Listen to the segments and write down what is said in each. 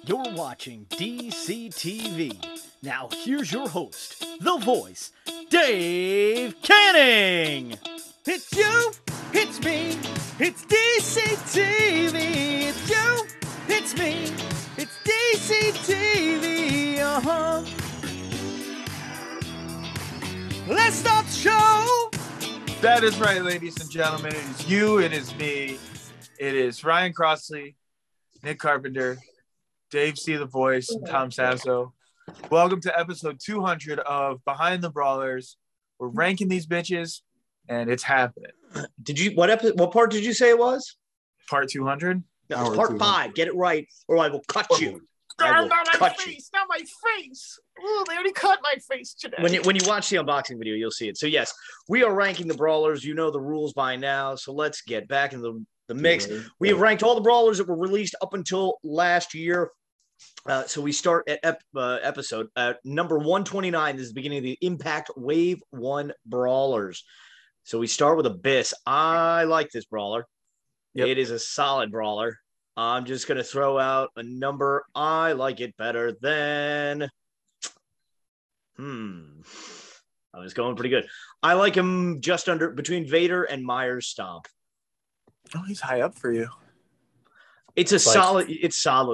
You're watching DaveCTV. Now here's your host, the voice, Dave Canning. It's you, it's me, it's DaveCTV. It's you, it's me, it's DaveCTV. Let's start the show. That is right, ladies and gentlemen. It is you, it is me, it is Ryan Crossley, Nick Carpenter, DaveCTheVoice, and Tom Sasso. Welcome to episode 200 of Behind the Brawlers. We're ranking these bitches, and it's happening. What part did you say it was? Part 200? No, it's part 5. Get it right, or I will cut you. Not my face. Oh, they already cut my face today. When you watch the unboxing video, you'll see it. So, yes, we are ranking the Brawlers. You know the rules by now, so let's get back in the mix. We have ranked all the Brawlers that were released up until last year. So we start at episode number 129. This is the beginning of the Impact Wave 1 Brawlers. So we start with Abyss. I like this Brawler. Yep. It is a solid Brawler. I'm just going to throw out a number. I like it better than... I was going pretty good. I like him just under between Vader and Myers Stomp. Oh, he's high up for you. It's solid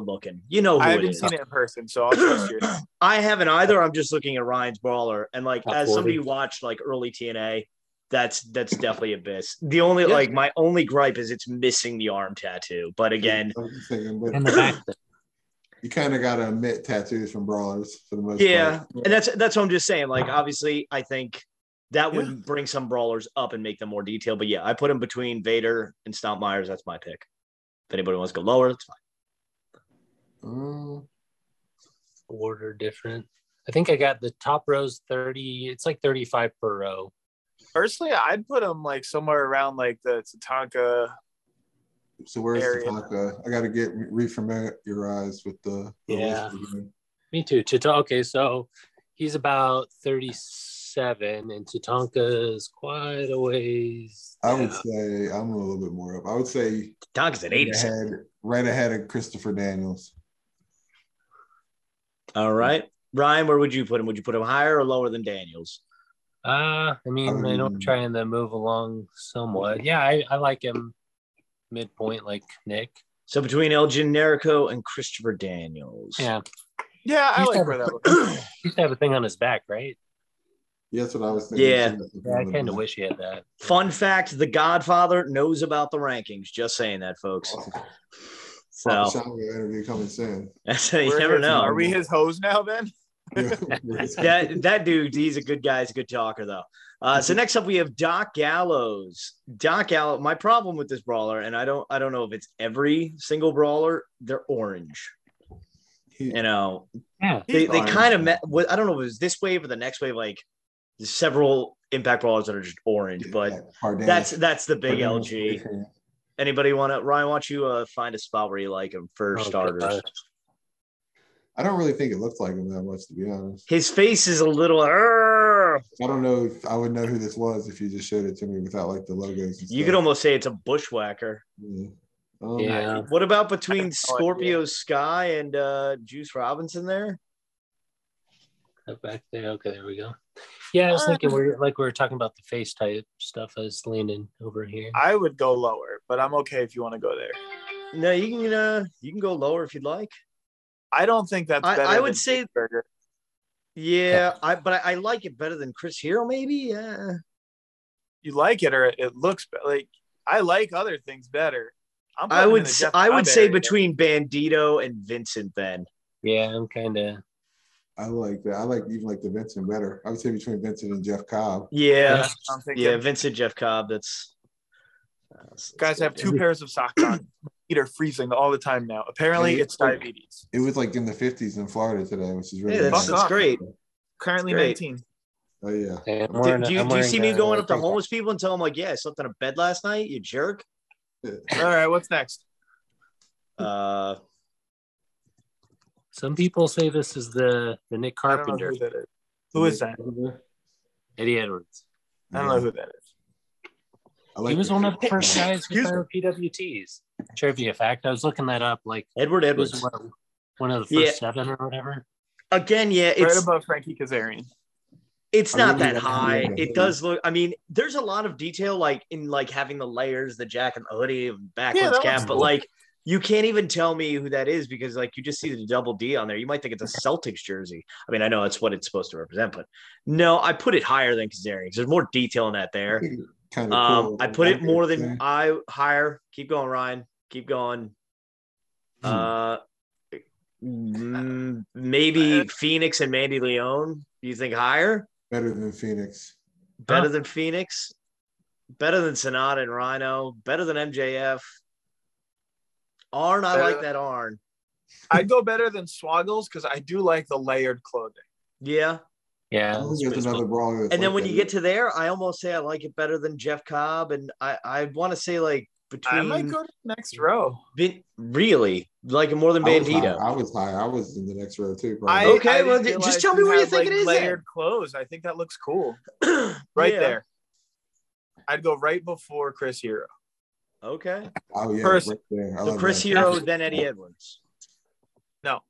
looking. You know who I it haven't is. seen it in person, so I'll trust you. I haven't either. I'm just looking at Ryan's Brawler. And like Top as 40. somebody who watched like early TNA, that's definitely Abyss. The only my only gripe is it's missing the arm tattoo. But again, In the back. You kind of got to admit tattoos from Brawlers for the most yeah. part. And that's what I'm just saying. Like obviously I think that would bring some Brawlers up and make them more detailed. But yeah, I put him between Vader and Stomp Myers. That's my pick. If anybody wants to go lower, that's fine. Order different. I think I got the top rows 30. It's like 35 per row. Personally, I'd put him like somewhere around like the Tatanka. So where's area. Tatanka? I got to get refamiliarized with the Yeah. list again. Me too. Okay, so he's about 37, and Tatanka is quite a ways. I would say I'm a little bit more up. I would say Tonka's at 87. right ahead of Christopher Daniels. All right. Ryan, where would you put him? Would you put him higher or lower than Daniels? I know I'm trying to move along somewhat. Yeah, I like him midpoint like Nick. So between El Generico and Christopher Daniels. Yeah. Yeah, I like where that was. He used to have a thing on his back, right? Yeah, that's what I was thinking. Yeah. Yeah, I kind of wish he had that. Fun fact, The Godfather knows about the rankings. Just saying that, folks. So, So interview coming soon. you never know. Are we his hoes now then? that dude, he's a good guy. He's a good talker, though. So next up, we have Doc Gallows. Doc Gallows. My problem with this Brawler, and I don't know if it's every single Brawler, they're orange. You know, Yeah. they kind of met. I don't know if it was this wave or the next wave. Like there's several Impact Brawlers that are just orange, but that's the big LG. Anybody want to? Ryan, why don't you find a spot where you like him for starters? God. I don't really think it looks like him that much, to be honest. His face is a little. I don't know if I would know who this was if you just showed it to me without like the logos. And You stuff. could almost say it's a bushwhacker. Yeah. Yeah. What about between Scorpio Sky and Juice Robinson there? Back there. Okay, there we go. Yeah, I was thinking we were talking about the face type stuff. I was leaning over here. I would go lower, but I'm okay if you want to go there. No, you can go lower if you'd like. I don't think that's better. I would than say Burger. Yeah, but I like it better than Chris Hero, maybe. Yeah. You like it or it looks like I like other things better. I would say between Bandito and Vincent then. Yeah, I'm kind of. I like that. I like even like the Vincent better. I would say between Vincent and Jeff Cobb. Yeah, I'm thinking, yeah, Vincent, Jeff Cobb. That's guys have 2 pairs of socks on. Feet are freezing all the time now. Apparently, it's diabetes. It was like in the 50s in Florida today, which is really Yeah, nice. that's great. Currently Great. 19. Oh yeah. Do you see me going up to homeless people and tell them like, yeah, I slept in a bed last night, you jerk? All right, what's next? Some people say this is the Nick Carpenter. I don't know who that is. Who is that? Eddie Edwards. I don't know who that is. He was one of the first guys with our PWTs. Trivia fact. I was looking that up. Like Edward Edwards. One of the first 7 or whatever. Again, yeah, right it's above Frankie Kazarian. It's not that really high. like the It does look. I mean, there's a lot of detail, like in like having the layers, the jacket, the hoodie, backwards that cap, looks but cool. like you can't even tell me who that is because like you just see the double D on there. You might think it's a Celtics jersey. I mean, I know that's what it's supposed to represent, but no, I put it higher than Kazarian. There's more detail in that there. Kind of cool. I put it more than higher. Keep going, Ryan. Keep going. Maybe Phoenix and Mandy Leon. Do you think higher? Better than Phoenix. Better than Phoenix? Better than Sonata and Rhino? Better than MJF? Arn, I like that Arn. I'd go better than Swoggles because I do like the layered clothing. Yeah. I don't think there's another brawler. And then when you get to there, I almost say I like it better than Jeff Cobb. And I want to say like between. I might go to the next row. Really? Like it more than Bandito? I was high. I was in the next row too. Okay, well, just tell me where you think it is. Layered clothes. I think that looks cool. Right there. I'd go right before Chris Hero. Okay. Oh yeah. First, right there. So Chris Hero, then Eddie Edwards. No.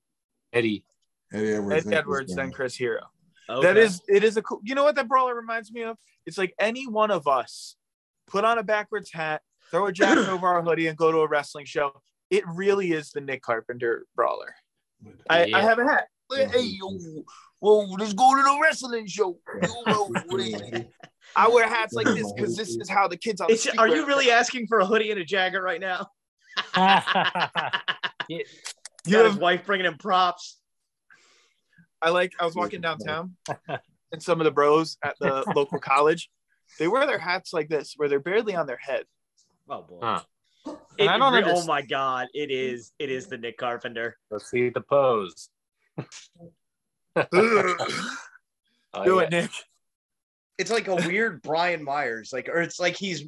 Eddie Edwards, then Chris Hero. Okay. It is a cool. You know what that brawler reminds me of? It's like any one of us put on a backwards hat, throw a jacket over our hoodie, and go to a wrestling show. It really is the Nick Carpenter brawler. I have a hat. Hey, yo, whoa, let's go to the wrestling show. I wear hats like this because this is how the kids on the street Are wear you really asking for a hoodie and a jacket right now? Yeah. Got his wife bringing him props. I was walking downtown and some of the bros at the local college, they wear their hats like this where they're barely on their head. Oh boy. Huh. And I don't understand. Oh my God. It is the Nick Carpenter. Let's see the pose. Do it, Nick. It's like a weird Brian Myers, or it's like he's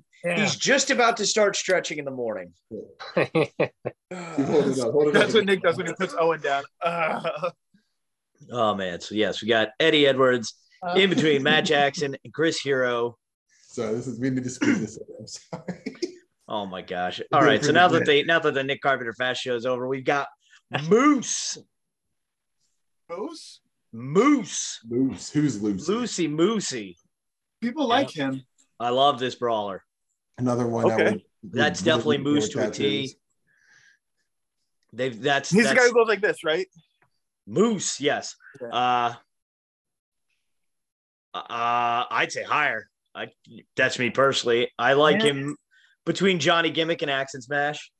just about to start stretching in the morning. Hold it up. That's what Nick does when he puts Owen down. Oh man. So yes, we got Eddie Edwards in between Matt Jackson and Chris Hero. So we need to speed this up. I'm sorry. Oh my gosh. All right. So now that the Nick Carpenter Fast show is over, we've got Moose. Moose? Moose. Who's Lucy? Moosey. People like him. I love this brawler. Another one. Okay. That's definitely Moose to a T. He's the guy who goes like this, right? Moose, yes. Okay. I'd say higher. That's me personally. I like him between Johnny Gimmick and Axe and Smash.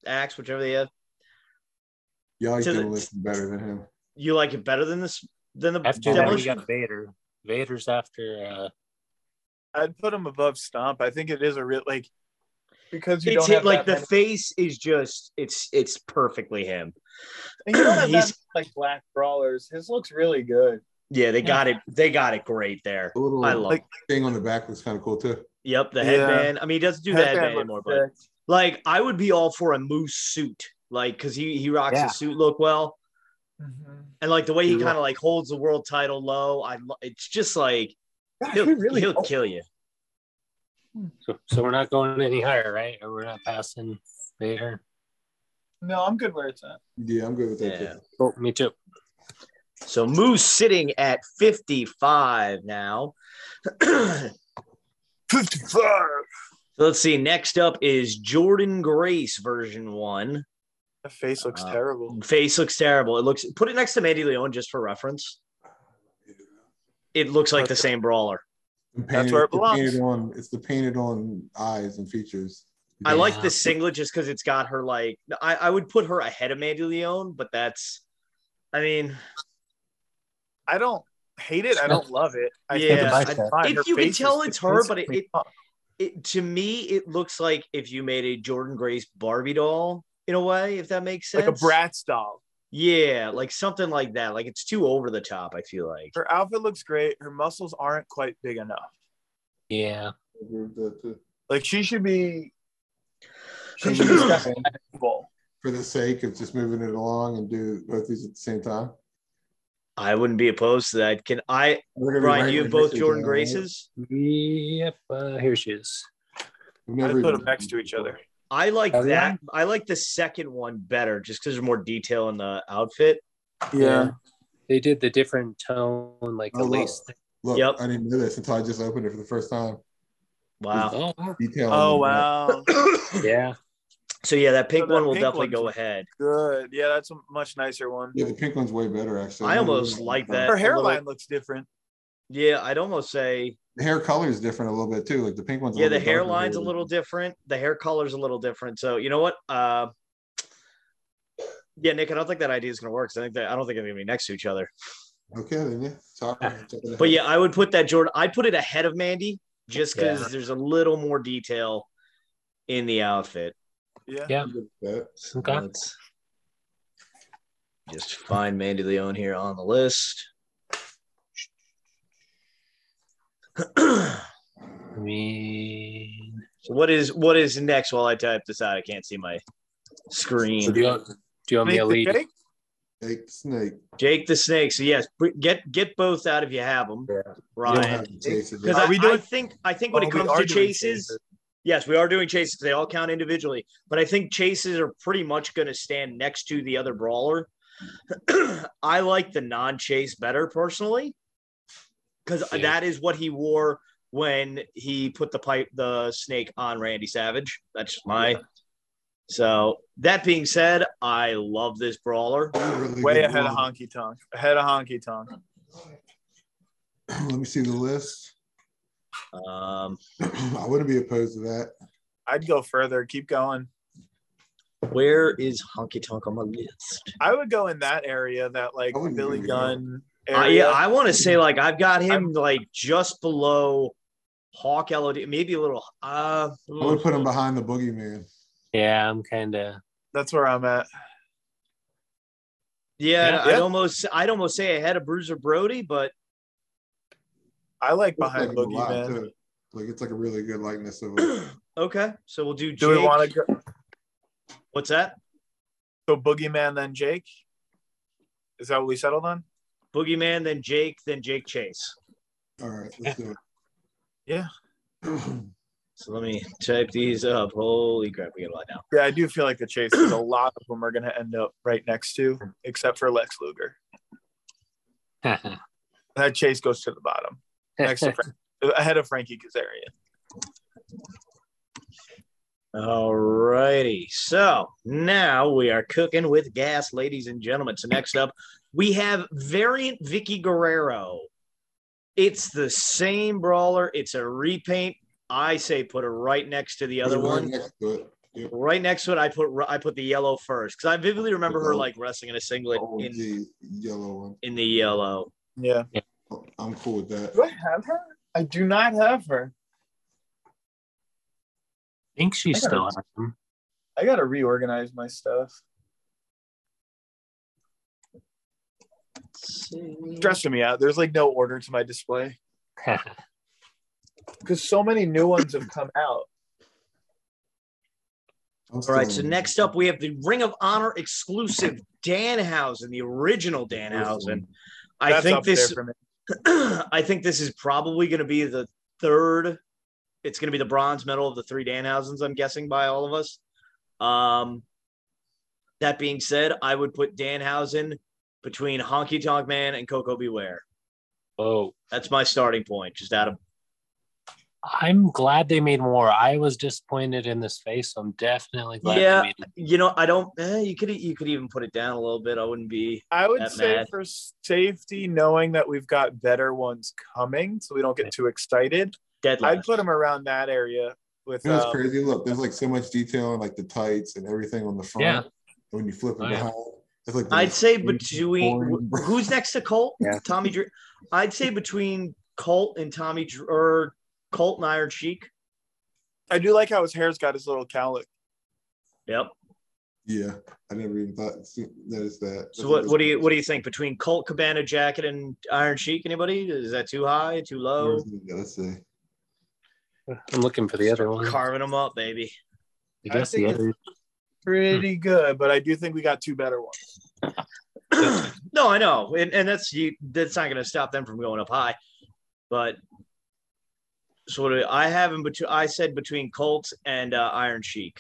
Axe, whichever they have. Yeah, I like him better than him. You like it better than this? Than the after that, we got Vader. Vader's after. I'd put him above Stomp. I think it is a real because you it's don't have like the face is just it's perfectly him. And you don't have that like black brawlers. His looks really good. Yeah, they got it. They got it great there. I love thing on the back looks kind of cool too. Yep, the headband. I mean, he doesn't do the headband anymore, but like I would be all for a Moose suit, like because he rocks the suit look well, and like the way he kind of like holds the world title low. It's just like he'll kill you. So we're not going any higher, right? Or we're not passing Vader? No, I'm good where it's at. Yeah, I'm good with that too. Oh, me too. So Moose sitting at 55 now. 55. So let's see. Next up is Jordan Grace version 1. The face looks terrible. Face looks terrible. Put it next to Mandy Leon just for reference. It looks like the same brawler. That's where it belongs. It's the painted on eyes and features. I like the singlet just because it's got her like. I would put her ahead of Mandy Leon, but that's. I mean, I don't hate it. I don't love it. If you can tell it's her, but it to me it looks like if you made a Jordan Grace Barbie doll in a way, if that makes sense, like a Bratz doll. Yeah, like something like that. Like it's too over the top. I feel like her outfit looks great. Her muscles aren't quite big enough. Yeah, like she should be. She should be stepping for the sake of just moving it along and do both these at the same time. I wouldn't be opposed to that. Can I, Brian? You have both Jordan Graces. Yep. Here she is. I put them next to each other. I like that. I like the second one better just because there's more detail in the outfit. Yeah. They did the different tone, like the lace thing. Look, Yep. I didn't know this until I just opened it for the first time. Wow. Detail. Oh, wow. Yeah. So, yeah, that pink So that one will pink definitely one's go ahead. Good. Yeah, that's a much nicer one. Yeah, the pink one's way better, actually. I almost like that. Her hairline looks different. Yeah, I'd almost say. The hair color is different a little bit, too. Like the pink one's Yeah, the hairline's a little different. The hair color's a little different. So, you know what? Yeah, Nick, I don't think that idea is going to work. I don't think they're going to be next to each other. Okay, then, yeah. Sorry. But yeah, I would put that Jordan. I'd put it ahead of Mandy just because there's a little more detail in the outfit. Yeah. Okay. Let's just find Mandy Leone here on the list. I mean, so what is next while I type this out? I can't see my screen. So do you want me to lead? Jake the Snake. Jake the Snake. So yes, get both out if you have them, Ryan. Because I think when it comes to chases, yes, we are doing chases. They all count individually, but I think chases are pretty much going to stand next to the other brawler. I like the non-chase better personally, because that is what he wore when he put the snake on Randy Savage. That's my. So that being said, I love this brawler. Really way ahead of Honky Tonk. Ahead of Honky Tonk. Let me see the list. I wouldn't be opposed to that. I'd go further. Keep going. Where is Honky Tonk on my list? I would go in that area, that like Billy Gunn area. Yeah, I want to say like I've got him like just below Hawk LOD, maybe a little. I would put him behind the Boogeyman. Yeah, I'm kind of. That's where I'm at. Yeah, I'd almost say ahead of Bruiser Brody, but I like behind Boogeyman. Like it's like a really good likeness of him. Okay, so we'll do. Do we want to go? What's that? So Boogeyman, then Jake. Is that what we settled on? Boogeyman, then Jake Chase. All right, let's do it. Yeah. So let me type these up. Holy crap, we got a lot now. Yeah, I do feel like the chases, a lot of them are going to end up right next to, except for Lex Luger. That chase goes to the bottom, next to ahead of Frankie Kazarian. All righty. So now we are cooking with gas, ladies and gentlemen. So next up, we have variant Vicky Guerrero. It's the same brawler. It's a repaint. I say put her right next to the other one. Next to it. Yep. Right next to it, I put the yellow first because I vividly remember her like wrestling in a singlet in the yellow one. In the yellow. Yeah. I'm cool with that. Do I have her? I do not have her. I think she's still on them. I gotta reorganize my stuff. Stressing me out. There's like no order to my display. Because so many new ones have come out. All right, so next up we have the Ring of Honor exclusive Danhausen, the original Danhausen. I think this is probably going to be the third. It's going to be the bronze medal of the three Danhausens, I'm guessing, by all of us. That being said, I would put Danhausen between Honky Tonk Man and Coco Beware. Oh, that's my starting point. Just out of. I'm glad they made more. I was disappointed in this face, so I'm definitely glad they made it. You know, I don't. You could even put it down a little bit. I wouldn't be. I would say mad. For safety, knowing that we've got better ones coming, so we don't get too excited. I'd put them around that area. With you know what's crazy? Look, there's like so much detail in like the tights and everything on the front. Yeah. When you flip it behind, it's like I'd say between who's next to Colt? Yeah. Tommy Drew. I'd say between Colt and Tommy or Colt and Iron Sheik. I do like how his hair's got his little cowlick. Yep. Yeah, I never even noticed that. So what do you think between Colt Cabana Jacket and Iron Sheik? Anybody? Is that too high? Too low? Yeah, let's see. I'm looking for the other one. Carving them up, baby. I guess the other. Pretty good, but I do think we got two better ones. No, I know, and that's not going to stop them from going up high. But so I have him between. I said between Colt and Iron Sheik.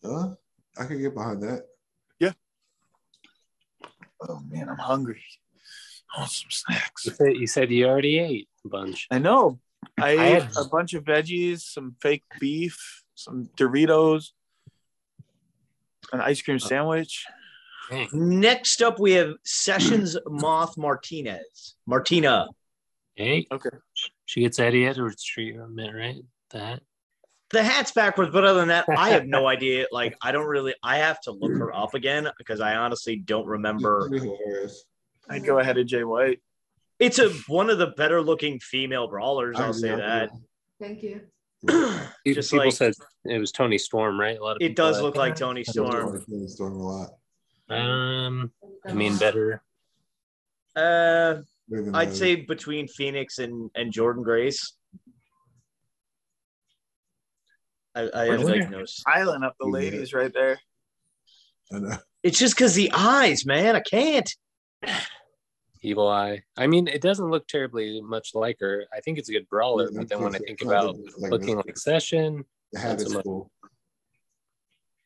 I can get behind that. Yeah. Oh man, I'm hungry. I want some snacks. You said you already ate a bunch. I know. I ate had- a bunch of veggies, some fake beef, some Doritos, an ice cream sandwich. Dang. Next up, we have Sessions Moth Martina. Hey, Okay. she gets Eddie Edwards treatment, right? That. The hat's backwards, but other than that, I have no idea. Like, I have to look her up again because I honestly don't remember. I'd go ahead of Jay White. It's one of the better looking female brawlers. I'll say that. Thank you. Just People like- said it was Tony Storm, right? A lot of It people does had- look like Tony I Storm. like Tony Storm a lot. I mean, better. Better than I'd those. say between Phoenix and Jordan Grace. I have like no. Island up the Yeah. ladies right there. I know. It's just because the eyes, man. I can't. Evil Eye. I mean, it doesn't look terribly much like her. I think it's a good brawler, Yeah, but then when I it's think kind about of like looking this. like Session, The hat That's is a- cool.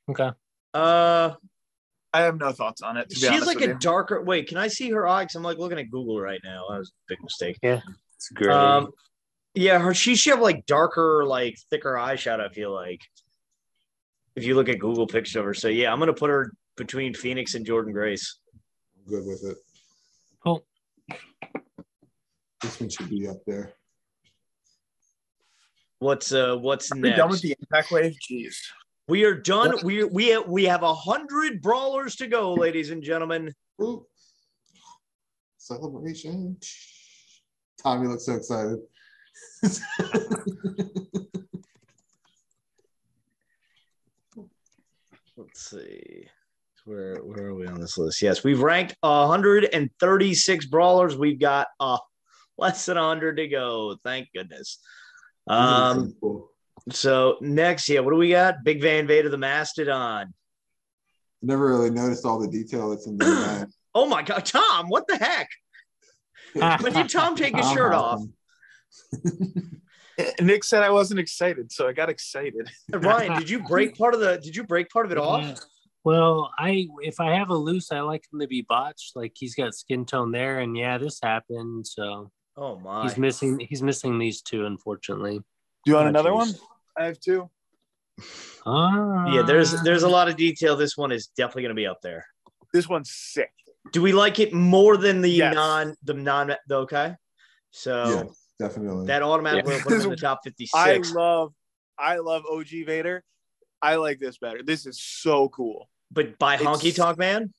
okay. I have no thoughts on it. To be She's honest like with a you. darker. Wait, can I see her eye? 'Cause I'm like looking at Google right now. That was a big mistake. It's great. Yeah, she should have like darker, like thicker eyeshadow. I feel like if you look at Google pictures of her. So yeah, I'm gonna put her between Phoenix and Jordan Grace. I'm good with it. Cool. This one should be up there. What's Are we next? done with the impact wave? Jeez. We are done. We have 100 brawlers to go, ladies and gentlemen. Ooh. Celebration. Tommy looks so excited. Let's see. Where are we on this list? Yes, we've ranked 136 brawlers. We've got less than 100 to go. Thank goodness. Cool. So next, what do we got? Big Van Vader the Mastodon. Never really noticed all the detail that's in the back. Oh my God, Tom! What the heck? When did Tom take his shirt off? Nick said I wasn't excited, so I got excited. Ryan, did you break part of it off? Well, if I have a loose, I like him to be botched. Like he's got skin tone there, and yeah, this happened. So Oh my! he's missing these two, unfortunately. Do you want Oh, another geez. one? I have two. Yeah, there's a lot of detail. This one is definitely going to be up there. This one's sick. Do we like it more than the Yes. okay? So Yeah, definitely. that automatically Yeah. put him in the top 56. I love OG Vader. I like this better. This is so cool. But by Honky It's- Tonk Man,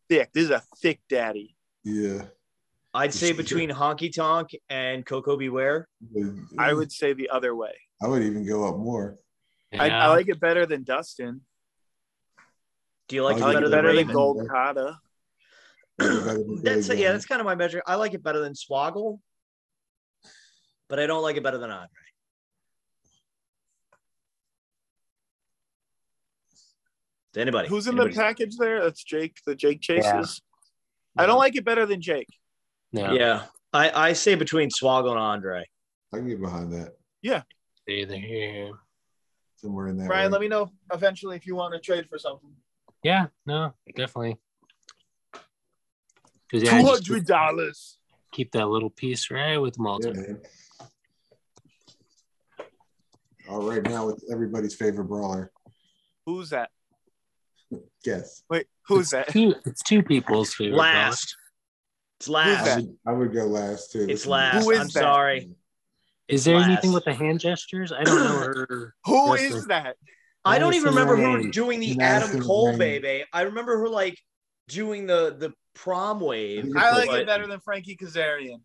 Thick. This is a thick daddy. Yeah. I'd say between Honky Tonk and Coco Beware. I would say the other way. I would even go up more. I like it better than Dustin. Do you like I it I like better it than better than Raven? Gold Kata. That's kind of my measure. I like it better than Swoggle, but I don't like it better than Andre. To anybody? Who's in Anybody? the package there? That's Jake. The Jake chases. I don't like it better than Jake. No. Yeah, I say between Swoggle and Andre. I can get behind that. Either here. Somewhere in that. Brian, range. let me know eventually if you want to trade for something. Yeah. No. Definitely. Because yeah, just $200. keep that little piece right with them all. Yeah, man. All right, now with everybody's favorite brawler. Who's that? Guess. Wait, who's that? It's two people's favorite. Last. It's last. that? I would go last too. It's last. Who is I'm that? sorry. Is there Last. anything with the hand gestures? I don't know her. Who wrestling. is that? I don't even remember her Madison doing the Madison Adam Cole Rain. baby. I remember her like doing the prom wave. I like but it better than Frankie Kazarian.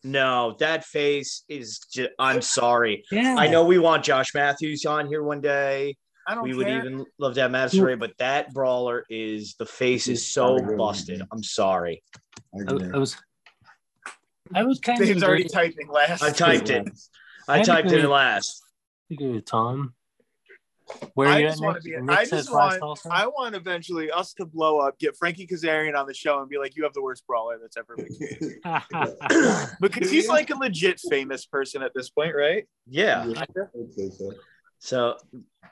No, that face is just. I'm sorry. Yeah. I know we want Josh Matthews on here one day. I don't We care. would even love to have Madison Ray, but that brawler is the face is so Probably good. busted. I'm sorry. I agree. I was kind of. Dave's already typing last. I typed it. I I typed it agree. in last. Tom. Where are I you just at want next? to be. Nick I says just last want. also? I want eventually us to blow up, get Frankie Kazarian on the show, and be like, "You have the worst brawler that's ever been." Because he's like a legit famous person at this point, right? Yeah. I would say so. So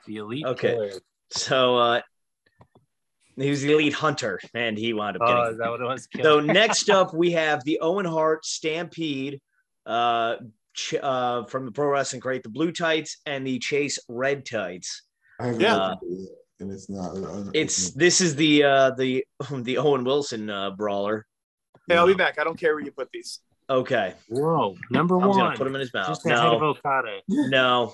The elite Okay. killer. So he was the elite hunter, and he wound up getting. Oh, is that what it was? So next up, we have the Owen Hart Stampede from the Pro Wrestling Crate, the blue tights and the Chase red tights. And it's not. This is the Owen Wilson brawler. Hey, I'll be back. I don't care where you put these. Okay. Whoa, number I was one. gonna put him in his mouth. Just ahead of Okada. No,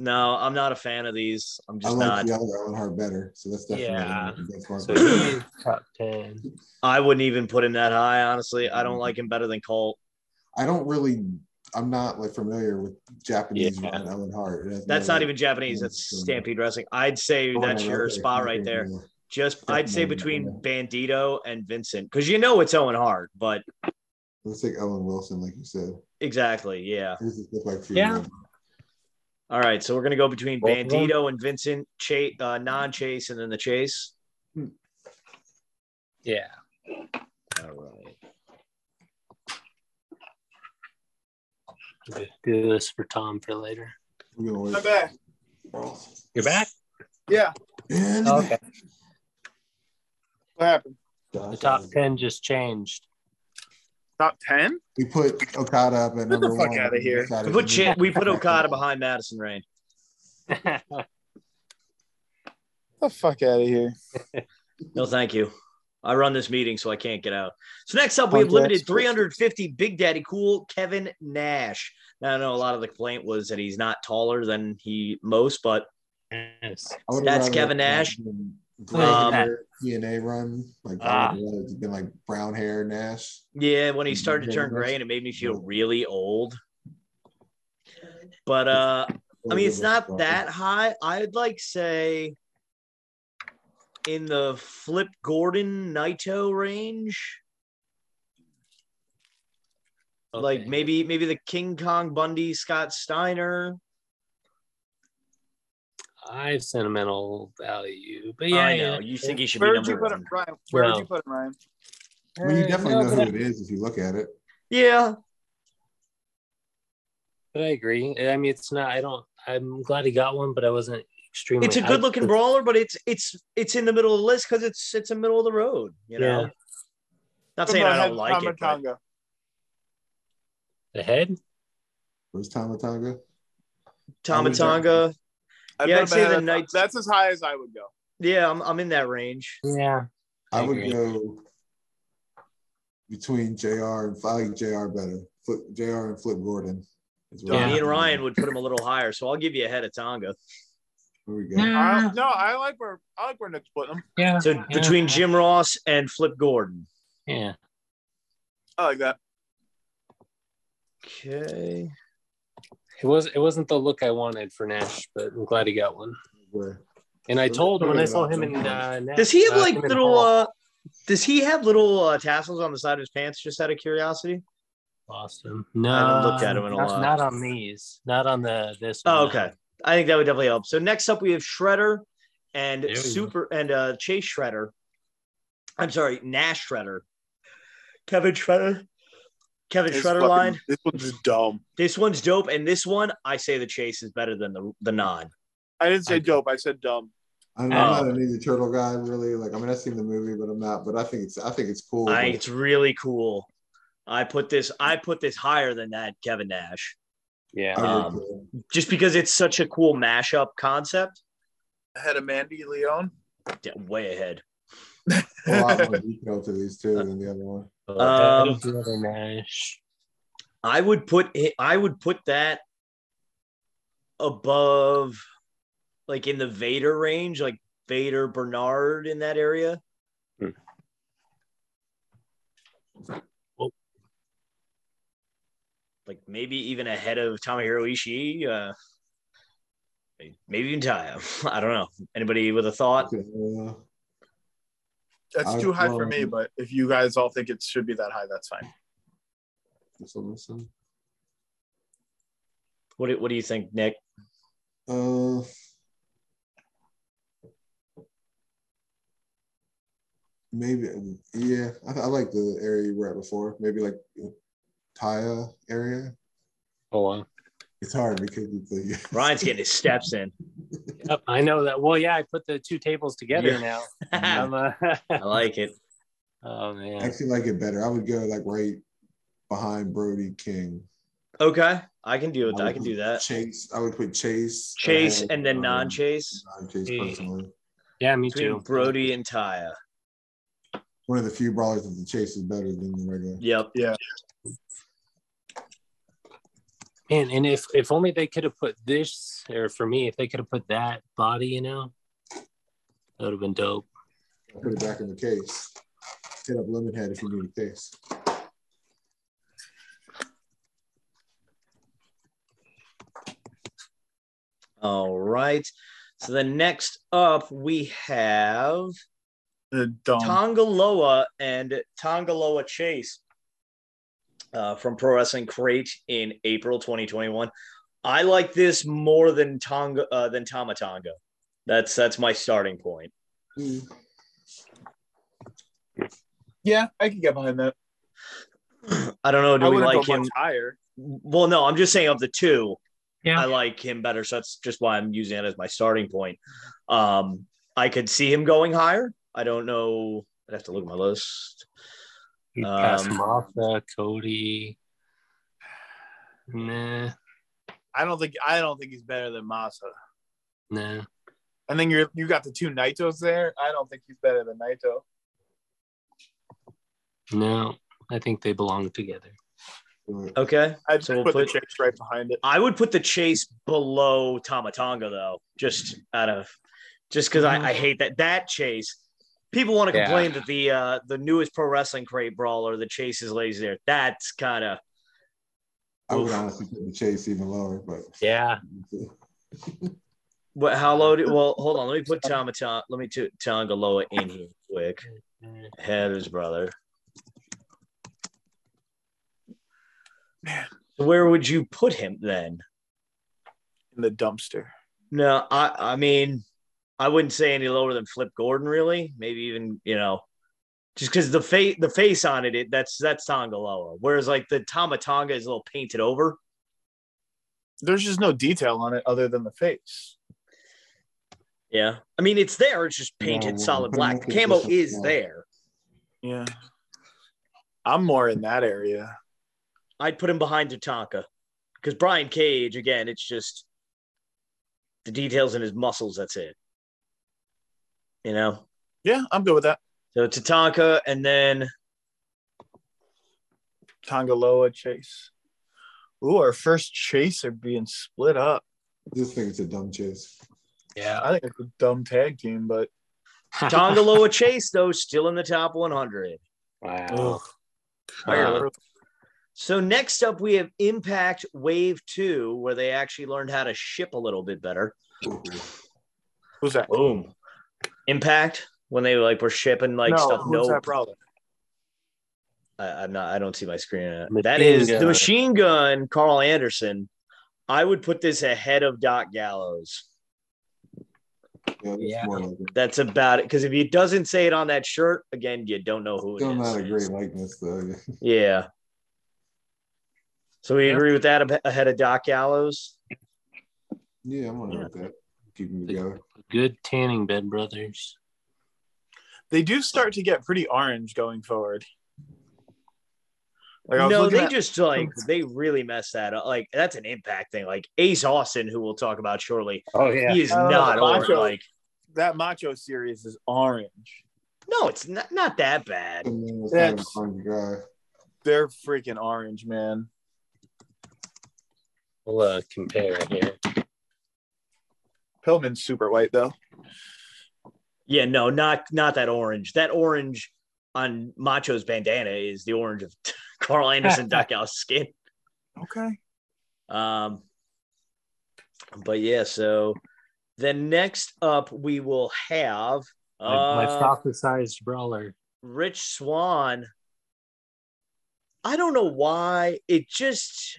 I'm not a fan of these. I'm just not. I like the other Owen Hart better, so that's definitely So he's top 10. I wouldn't even put him that high, honestly. I don't like him better than Colt. I'm not like familiar with Japanese Owen Hart. That's not even Japanese. That's Stampede Wrestling. I'd say that's your spot right there. I'd say between Bandito and Vincent, because it's Owen Hart, but let's take Owen Wilson, like you said. Exactly. Yeah. Yeah. All right, so we're gonna go between Bandito and Vincent, non-Chase, and then the Chase. Yeah. All right. Do this for Tom for later. I'm back. You're back? Yeah. Okay. What happened? The top 10 just changed. Top 10? We put Okada up at number 1. Get the fuck out of here. We put Okada behind Madison Rain. Get the fuck out of here. No, thank you. I run this meeting, so I can't get out. So next up, we have limited 350 Big Daddy Cool Kevin Nash. Now, I know a lot of the complaint was that he's not taller than most, but that's Kevin Nash. TNA run, it's been like brown hair Nash. Yeah, when he started to turn gray, and it made me feel really old. But I mean, it's not that high. I'd say in the Flip Gordon Naito range. Okay. Like maybe the King Kong Bundy Scott Steiner. I have sentimental value, but yeah, I know. You think he should be number one? Where would you put him, Ryan? Well, you definitely know who it is if you look at it. Yeah, but I agree. I mean, it's not. I'm glad he got one, but I wasn't extremely. It's a good-looking brawler, but it's in the middle of the list because it's in the middle of the road. Not saying I don't like it. But... The head. Where's Tama Tonga? Yeah, I'd say the Knights. That's as high as I would go. Yeah, I'm in that range. Yeah, I would go between JR and I like JR better. JR and Flip Gordon. Me and Ryan would put him a little higher, so I'll give you a head of Tonga. There we go. I like where Nick's putting him. Yeah. So between Jim Ross and Flip Gordon. Yeah. I like that. Okay. It wasn't the look I wanted for Nash, but I'm glad he got one. And I told when I saw him in Nash, does he have little? Does he have little tassels on the side of his pants? Just out of curiosity. Lost him. No, I haven't looked at him in a while. Not on these. Not on this. Oh, okay. I think that would definitely help. So next up, we have Shredder and Chase Shredder. I'm sorry, Nash Shredder. Kevin Shredder line. This one's dumb. This one's dope, and this one, I say the Chase is better than the Nod. I didn't say dope. I said dumb. I'm not a Ninja Turtle guy, really. I've seen the movie, but I'm not. But I think it's cool. I think it's really cool. I put this higher than that Kevin Nash. Yeah. Just because it's such a cool mashup concept. Ahead of Mandy Leon. Yeah, way ahead. A lot more detail to these two than the other one. The other Nash. I would put that above, like in the Vader range, like Vader, Bernard in that area. Like maybe even ahead of Tomohiro Ishii, maybe even Taya. I don't know. Anybody with a thought? That's too high for me, but if you guys all think it should be that high, that's fine. What do you think, Nick? Maybe, yeah. I like the area you were at before. Maybe like Taya area. Oh, wow. It's hard because it's Ryan's getting his steps in. Yep, I know that. Well, yeah, I put the two tables together now. I like it. Oh man, I actually like it better. I would go like right behind Brody King. Okay, I can deal with that. I can do that. Chase. I would put Chase Chase ahead, and then non-Chase. Non-Chase personally. yeah, me Between too. Brody and Taya. One of the few brawlers that the Chase is better than the regular. Yep. Yeah. And if only they could have put this, or for me, if they could have put that body, you know, that would have been dope. Put it back in the case. Hit up Lemon Head if you need a case. All right. So then next up we have Tongaloa and Tongaloa Chase from Pro Wrestling Crate in April 2021. I like this more than Tama Tonga. That's my starting point. Yeah, I can get behind that. I don't know. Do I we wouldn't like go him much higher? Well, no, I'm just saying of the two, Yeah. I like him better. So that's just why I'm using it as my starting point. I could see him going higher. I don't know. I'd have to look at my list. You pass Martha, Cody. Nah. I don't think he's better than Masa. Nah. I think you got the two Naitos there. I don't think he's better than Naito. No, I think they belong together. Okay. I'd So we'll put the Chase right behind it. I would put the Chase below Tamatonga though, just because I hate that Chase. People want to complain that the newest Pro Wrestling Crate brawler, the Chase is lazy there. That's kind of. I would honestly put the Chase even lower, but yeah. What? How low? Well, hold on. Let me put Tongaloa in here quick. Ahead of his brother. Man, so where would you put him then? in the dumpster. No, I mean, I wouldn't say any lower than Flip Gordon, really. Maybe even, just because the face on it, that's Tongaloa. Whereas like the Tamatonga is a little painted over. There's just no detail on it other than the face. Yeah. I mean, it's there. It's just painted solid black. The camo is there. Yeah. I'm more in that area. I'd put him behind Tatanka. Because Brian Cage, again, it's just the details in his muscles. That's it. Yeah, I'm good with that. So Tatanka and then Tongaloa Chase. Ooh, our first Chase are being split up. I just think it's a dumb Chase. Yeah. I think it's a dumb tag team, but Tongaloa Chase, though, still in the top 100. Wow. So next up, we have Impact Wave 2, where they actually learned how to ship a little bit better. who's that? Boom. Impact, when they were shipping stuff. Who's that brother? I don't see my screen. That is the Machine Gun, Carl Anderson. I would put this ahead of Doc Gallows. Yeah. That's about it. Because if it doesn't say it on that shirt, again, you don't know who it is. Still not a great likeness, though. Yeah. So we agree with that ahead of Doc Gallows? Yeah, I'm on with that. Keep them together. Good tanning bed, brothers. They do start to get pretty orange going forward. They really messed that up. Like, that's an Impact thing. Like, Ace Austin, who we'll talk about shortly. Oh, yeah. He is not orange. That Macho series is orange. No, it's not that bad. They're freaking orange, man. We'll compare here. Pillman's super white, though. Yeah, no, not that orange. That orange on Macho's bandana is the orange of Carl Anderson Doc Gallows' skin. Okay. But yeah, so then next up we will have my prophesized brawler, Rich Swan. I don't know why. It just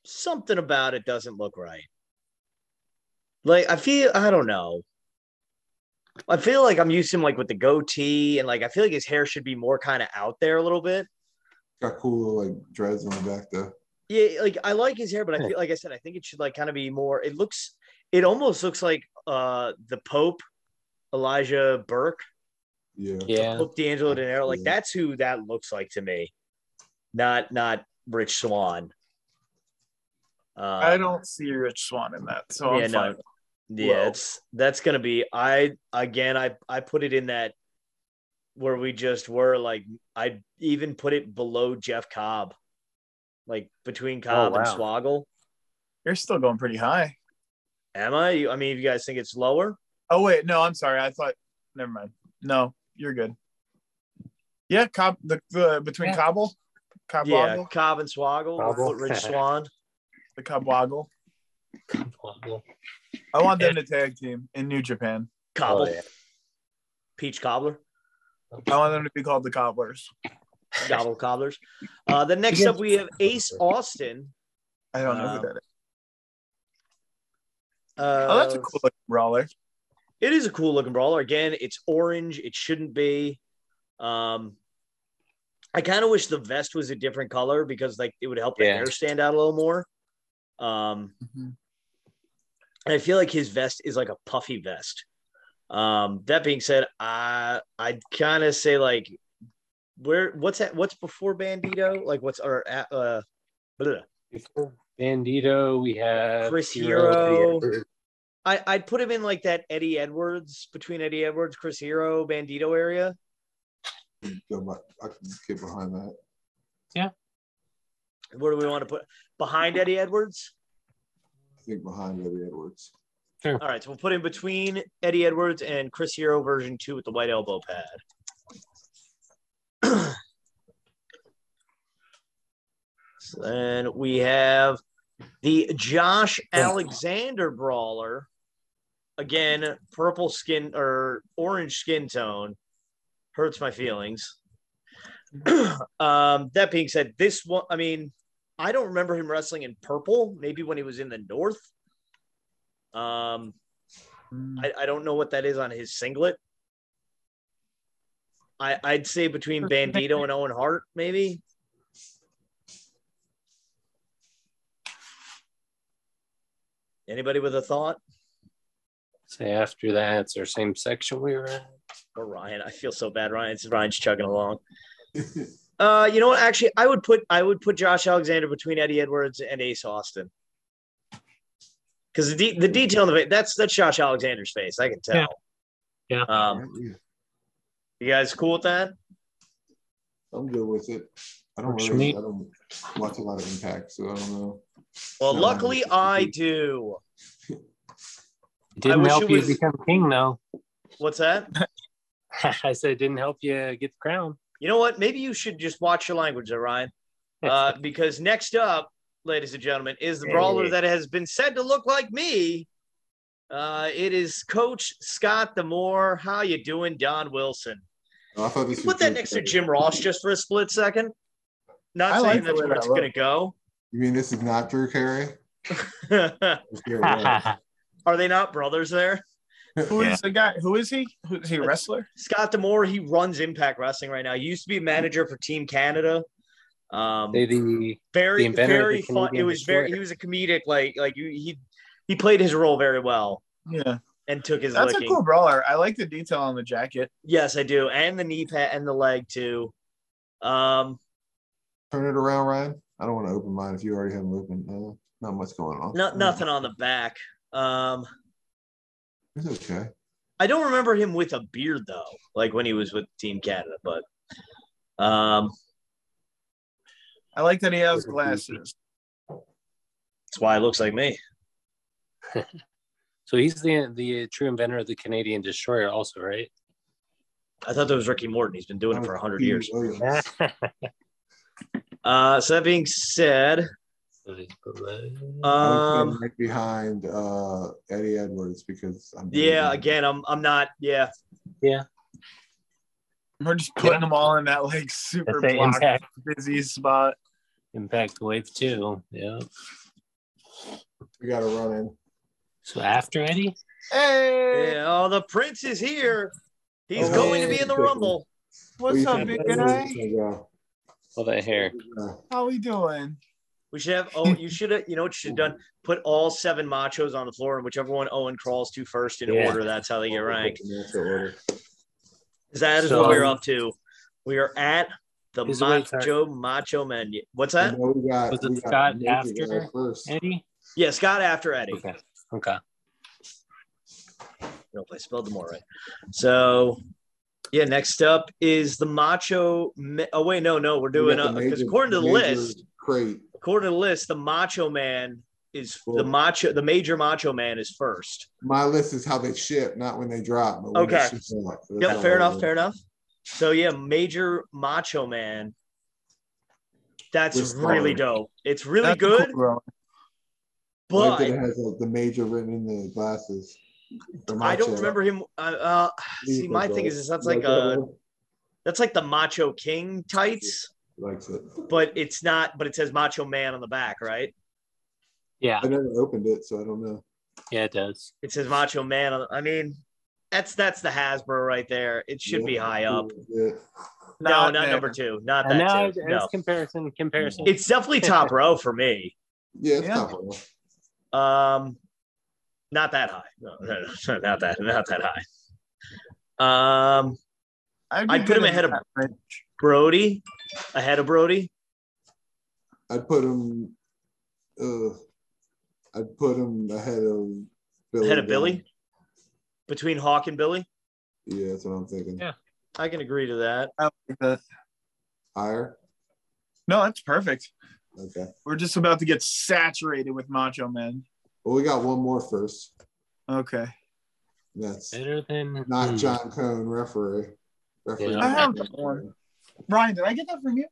something about it doesn't look right. Like, I don't know. I feel like I'm used to him with the goatee, and I feel like his hair should be more kind of out there a little bit. Got cool dreads on the back though. Yeah, like I like his hair, but I feel like I said, I think it should like kind of be more. It almost looks like the Pope, Elijah Burke. Yeah. Pope D'Angelo Dinero. Like that's who that looks like to me. Not Rich Swan. I don't see Rich Swan in that, so I'm fine. Yeah, that's gonna be. I put it in that where we just were. Like I even put it below Jeff Cobb, like between Cobb and Swoggle. You're still going pretty high. Am I? I mean, if you guys think it's lower. Oh wait, no, I'm sorry. I thought. Never mind. No, you're good. Yeah, Cobb. The between Cobble. Cobb Woggle. Cobb and Swoggle. Put Rich Swan. The Cobb Woggle. I want them to tag team in New Japan. Cobble. Oh, yeah. Peach Cobbler. I want them to be called the Cobblers. Gobble Cobblers. The next up we have Ace Austin. I don't know who that is. That's a cool looking brawler. It is a cool looking brawler. Again, it's orange. It shouldn't be. I kind of wish the vest was a different color because like it would help the hair stand out a little more. And I feel like his vest is like a puffy vest. That being said, I'd kind of say like what's before Bandito? Like before Bandito, we have Chris Hero. I'd put him in like that Eddie Edwards, between Eddie Edwards, Chris Hero, Bandito area. I can get behind that. Yeah. Where do we want to put behind Eddie Edwards? I think behind Eddie Edwards. Sure. All right, so we'll put him between Eddie Edwards and Chris Hero version 2 with the white elbow pad. And we have the Josh Alexander brawler. Again, purple skin or orange skin tone. Hurts my feelings. That being said, this one, I mean, I don't remember him wrestling in purple. Maybe when he was in the North. I don't know what that is on his singlet. I'd say between Bandito and Owen Hart, maybe. Anybody with a thought? Say after that, it's our same section we were in. Or Ryan, I feel so bad. Ryan's chugging along. You know what? Actually, I would put Josh Alexander between Eddie Edwards and Ace Austin. Because the detail in the face, that's Josh Alexander's face. I can tell. Yeah. You guys cool with that? I'm good with it. I don't watch a lot of Impact, so I don't know. Well, luckily I do. It didn't help you become king, though. What's that? I said it didn't help you get the crown. You know what? Maybe you should just watch your language, Ryan. Because next up, ladies and gentlemen, is the brawler that has been said to look like me. It is Coach Scott Damore. How you doing, Don Wilson? I thought this put that next to Jim Ross just for a split second. Not saying that's where it's going to go. You mean this is not Drew Carey? Are they not brothers there? Who is the guy? Who is he? Who is he? A wrestler? Scott Damore. He runs Impact Wrestling right now. He used to be a manager for Team Canada. Very fun. It was very. He was a comedic. Like he played his role very well. Yeah, and took his. That's licking. a cool brawler. I like the detail on the jacket. Yes, I do, and the knee pad and the leg too. Turn it around, Ryan. I don't want to open mine if you already have them open. Not much going on. Nothing on the back. It's okay. I don't remember him with a beard though, like when he was with Team Canada. But I like that he has glasses. That's why it looks like me. So he's the true inventor of the Canadian Destroyer, also, right? I thought that was Ricky Morton. He's been doing it for 100 years. Oh, yeah. So that being said, right behind Eddie Edwards because I'm not. Yeah. We're just putting them all in that like super block busy spot. Impact Wave 2. Yeah. We got to run in. So after Eddie? Hey! Yeah, the Prince is here. He's going to be in the Rumble. What's up, big guy? All that hair. How we doing? We should have. Oh, you should have. You know what you should have done? Put all 7 machos on the floor, and whichever one Owen crawls to first in order. That's how they get ranked. That is what we're up to. We are at the Macho Man. What's that? Was it Scott after Eddie? Yeah, Scott after Eddie. Okay. I don't know if I spelled them all right. So, yeah, next up is the Macho. Oh wait, no, we're doing because according to the list, the Macho Man is the major Macho Man is first. My list is how they ship, not when they drop. But okay. Yep. Fair enough. So yeah, major Macho Man. That's really dope. It's really good. Cool, but it has the major written in the glasses. I don't remember him. See, my thing is that's like the Macho King tights. Likes it, but it's not. But it says Macho Man on the back, right? Yeah, I never opened it, so I don't know. Yeah, it does. It says Macho Man. I mean, that's the Hasbro right there. It should be high up. Yeah. No, not number 2. Not that. Now two. No. Comparison. It's definitely top row for me. Yeah, it's top row. Not that high. No, not that high. I'd put him ahead of Brody. Ahead of Brody. I'd put him ahead of Billy. Ahead of Billy? Between Hawk and Billy? Yeah, that's what I'm thinking. Yeah, I can agree to that. I like that. Higher? No, that's perfect. Okay. We're just about to get saturated with Macho Man. Well, we got one more first. Okay. That's better than not John Cone, referee. Yeah. I have one. Ryan, did I get that from you?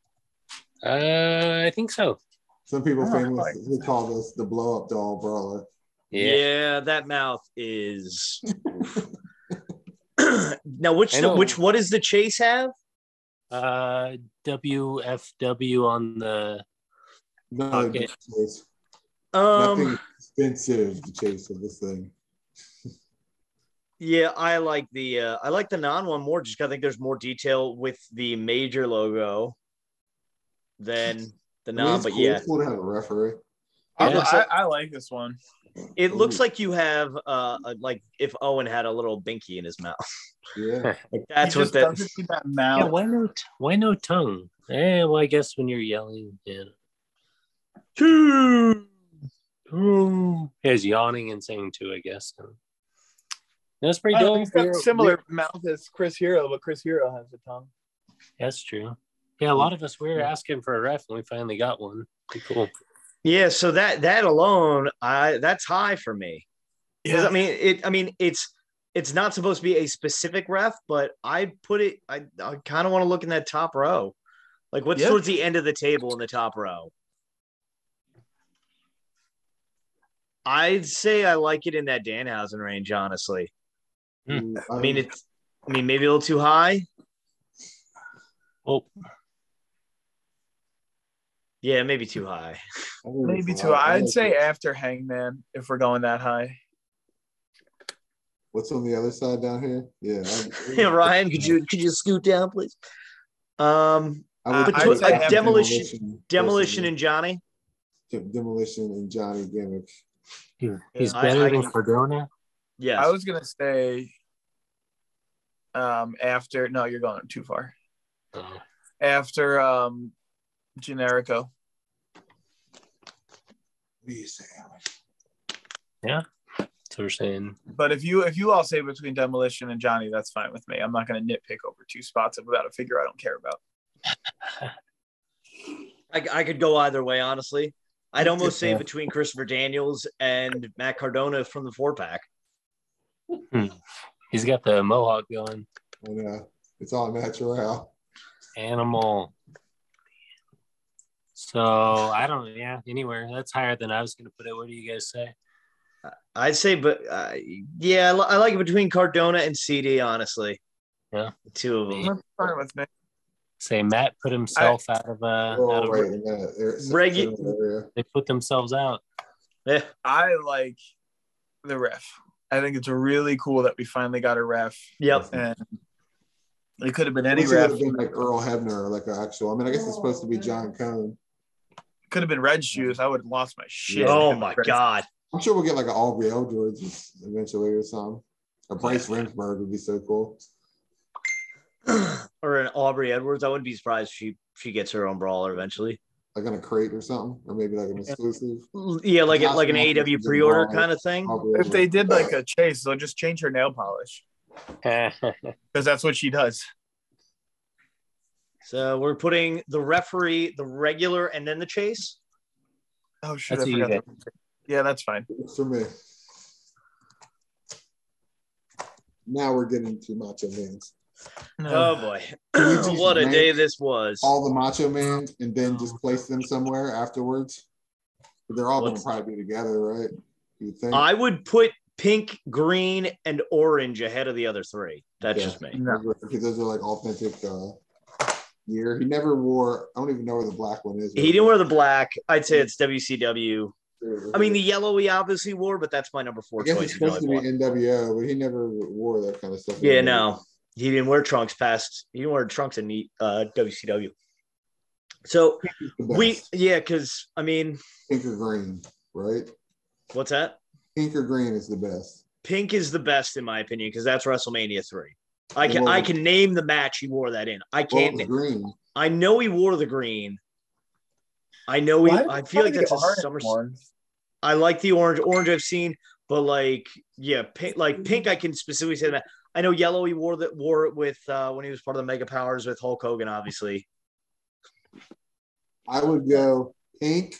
I think so. Some people famously call this the blow up doll brawler. Yeah, that mouth is. Now, what does the chase have? WFW on the pocket. Nothing expensive to chase of this thing. Yeah, I like the non one more. Just I think there's more detail with the major logo than the non. But cool. yeah, It's cool to have a referee. I like this one. It looks like you have like if Owen had a little binky in his mouth. Yeah, that's what that mouth. Yeah, why no tongue? Well, I guess when you're yelling, yeah. He's yawning and saying too, I guess. That's pretty dope. He's got similar mouth as Chris Hero, but Chris Hero has a tongue. That's true. Yeah, a lot of us we were asking for a ref, and we finally got one. Pretty cool. Yeah, so that alone, that's high for me. Yeah, I mean, it's not supposed to be a specific ref, but I put it. I kind of want to look in that top row, like what's towards the end of the table in the top row. I'd say I like it in that Danhausen range, honestly. I mean, maybe a little too high. Oh, yeah, maybe too high. Maybe too high. I'd say after Hangman if we're going that high. What's on the other side down here? Yeah. Yeah, Ryan, could you scoot down, please? Demolition and Johnny. Demolition and Johnny gimmick. He's better than Cardona. Yes. I was gonna say after. No, you're going too far. Oh. After Generico. What do you say, Alex? Yeah. So we're saying. But if you all say between Demolition and Johnny, that's fine with me. I'm not going to nitpick over 2 spots about a figure I don't care about. I could go either way, honestly. I'd almost say between Christopher Daniels and Matt Cardona from the 4-pack. He's got the mohawk going. I know. It's all natural. Animal. So I don't. Yeah, anywhere that's higher than I was going to put it. What do you guys say? I'd say, but yeah, I like it between Cardona and CD. Honestly, yeah, the 2 of them. That's fine with me. Say Matt put himself out of regular. They put themselves out. Yeah, I like the ref. I think it's really cool that we finally got a ref. Yep. And it could have been any It ref. could have been like Earl Hebner or like an actual. I mean, I guess it's supposed to be John Cone. Could have been red shoes. I would have lost my shit. Oh my god. I'm sure we'll get like an Aubrey Edwards eventually or something. A Bryce Remsburg would be so cool. Or an Aubrey Edwards. I wouldn't be surprised if she gets her own brawler eventually. Like in a crate or something, or maybe like an exclusive. Yeah, like an AEW pre-order kind of thing. If they did like a chase, they'll just change her nail polish because that's what she does. So we're putting the referee, the regular, and then the chase. Oh shit! That's I forgot. Yeah, that's fine. It's for me. Now we're getting to Macho Mans. Oh boy, Can we what a rank day this was! all the Macho Mans and then just place them somewhere afterwards. But they're all going to probably be together, right? You think? I would put pink, green, and orange ahead of the other three. That's just me. No. Because those are like authentic year. He never wore. I don't even know where the black one is. He didn't wear the black. I'd say it's WCW. I mean, the yellow he obviously wore, but that's my number 4 I guess choice. it's supposed to be NWO, but he never wore that kind of stuff. Yeah, no, he didn't wear trunks He didn't wear trunks in WCW. So because I mean, pink or green, right? What's that? Pink or green is the best. Pink is the best in my opinion because that's WrestleMania 3. I can name the match he wore that in. I can't. Green. I know he wore the green. I know I feel like that's a summer one. I like the orange. Orange I've seen, but pink I can specifically say that. I know yellow he wore it with when he was part of the Mega Powers with Hulk Hogan, obviously. I would go pink,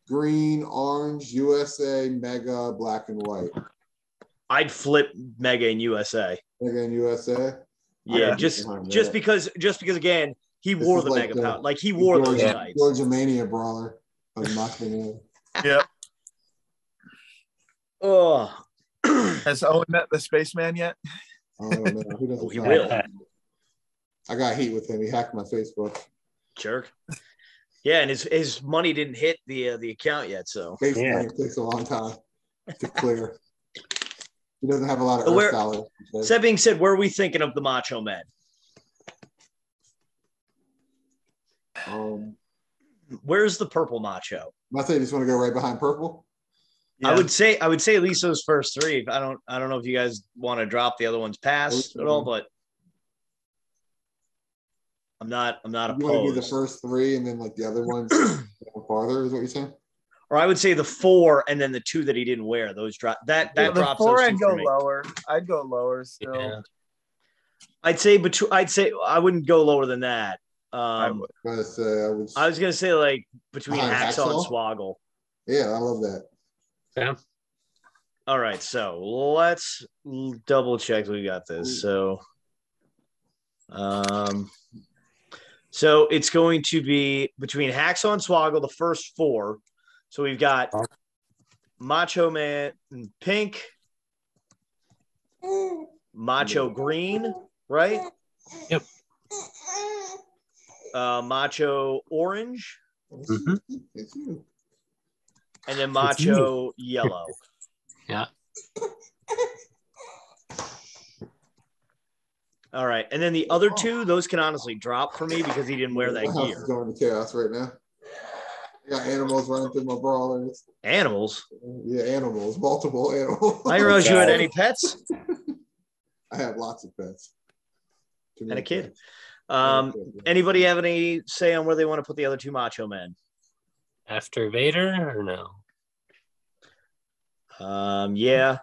green, orange, USA, Mega, black and white. I'd flip Mega and USA. Mega and USA. Yeah, just because again, he wore the Mega Power. Like he wore those tights. Georgia Mania Brawler. Yep. Oh. Has Owen met the spaceman yet? I don't know. Who doesn't he will. I got heat with him. He hacked my Facebook. Jerk. Yeah, and his money didn't hit the account yet, so It takes a long time to clear. He doesn't have a lot of Earth dollars. That being said, where are we thinking of the Macho Man? Where's the purple Macho? I say you just want to go right behind purple. Yeah. I would say at least those first 3. I don't know if you guys want to drop the other ones past at all, but I'm not opposed. You want to do the first 3 and then like the other ones farther, is what you're saying? Or I would say the 4 and then the 2 that he didn't wear. Those drop that drops. 4 I'd go lower. I'd go lower still. Yeah. I'd say I wouldn't go lower than that. I was gonna say like between Hacksaw and Swoggle. Yeah, I love that. Yeah. All right, so let's double check we got this. So it's going to be between Hacksaw and Swoggle, the first 4. So we've got Macho Man in pink, Macho green, right? Yep. Macho orange, mm-hmm. And then Macho yellow. Yeah. All right, and then the other 2, those can honestly drop for me because he didn't wear that gear. Going to chaos right now. I got animals running through my brawlers. Animals? Yeah, animals. Multiple animals. I didn't realize you had any pets. I have lots of pets. And a kid. Anybody have any say on where they want to put the other 2 Macho Men? After Vader or no? Yeah.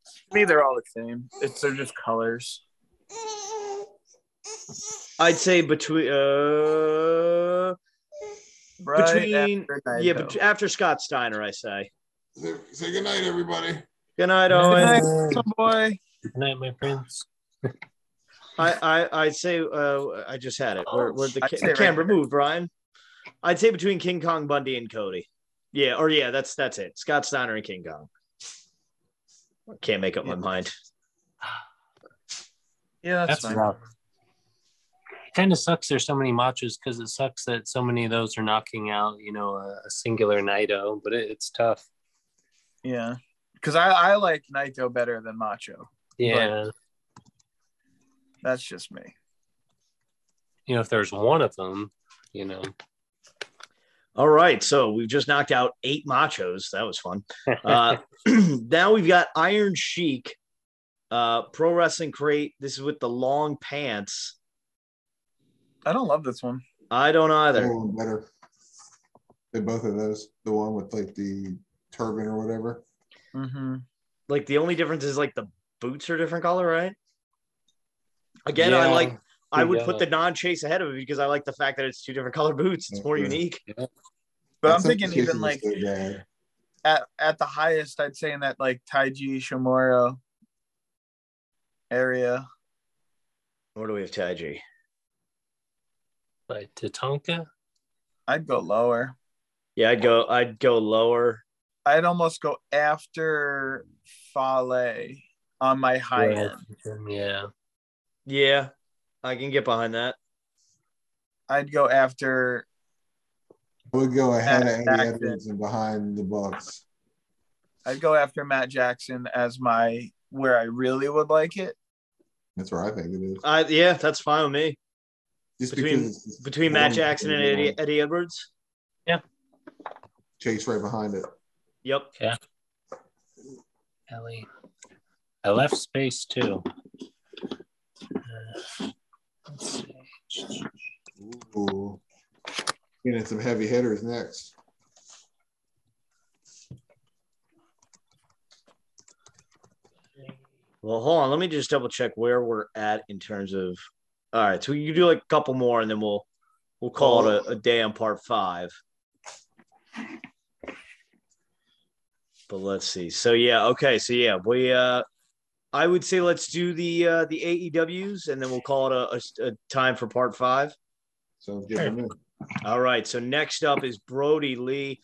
To me, they're all the same. They're just colors. I'd say between after Scott Steiner, I say. Say good night, everybody. Good night, Owen. Good night, boy. Good night, my prince. I'd say I just had it. Where the camera moved, Brian? I'd say between King Kong Bundy and Cody. Yeah, that's it. Scott Steiner and King Kong. Can't make up my mind. Yeah, that's fine. Rough. It kind of sucks there's so many machos because it sucks that so many of those are knocking out, a singular Naito, but it's tough. Yeah, because I like Naito better than Macho. Yeah. That's just me. If there's one of them, All right, so we've just knocked out 8 machos. That was fun. Now we've got Iron Sheik, Pro Wrestling Crate. This is with the long pants. I don't love this one. I don't either. One better. They're both of those. The one with like the turban or whatever. Mm-hmm. Like the only difference is like the boots are different color, right? Again, Yeah, I would put the non-chase ahead of it because I like the fact that it's 2 different color boots. It's more unique. Yeah. But I'm thinking even like so at the highest, I'd say in that like Taiji Shimura area. Where do we have Taiji? Like Tatanka? I'd go lower. Yeah, I'd go lower. I'd almost go after Fale on my high end. Yeah. Yeah, I can get behind that. I'd go after. I would go ahead of Eddie Jackson. Edwards and behind the Bucks. I'd go after Matt Jackson as where I really would like it. That's where I think it is. Yeah, that's fine with me. Just Between Matt Jackson and Eddie Edwards. Yeah. Chase right behind it. Yep. Yeah. Ellie. I left space too. Let's see. Ooh. Getting some heavy hitters next. Well, hold on. Let me just double check where we're at in terms of. All right, so you do like a couple more, and then we'll call it a day on part 5. But let's see. So yeah, okay. So yeah, we I would say let's do the AEWs, and then we'll call it a time for part 5. Sounds good to me. All right. So next up is Brody Lee.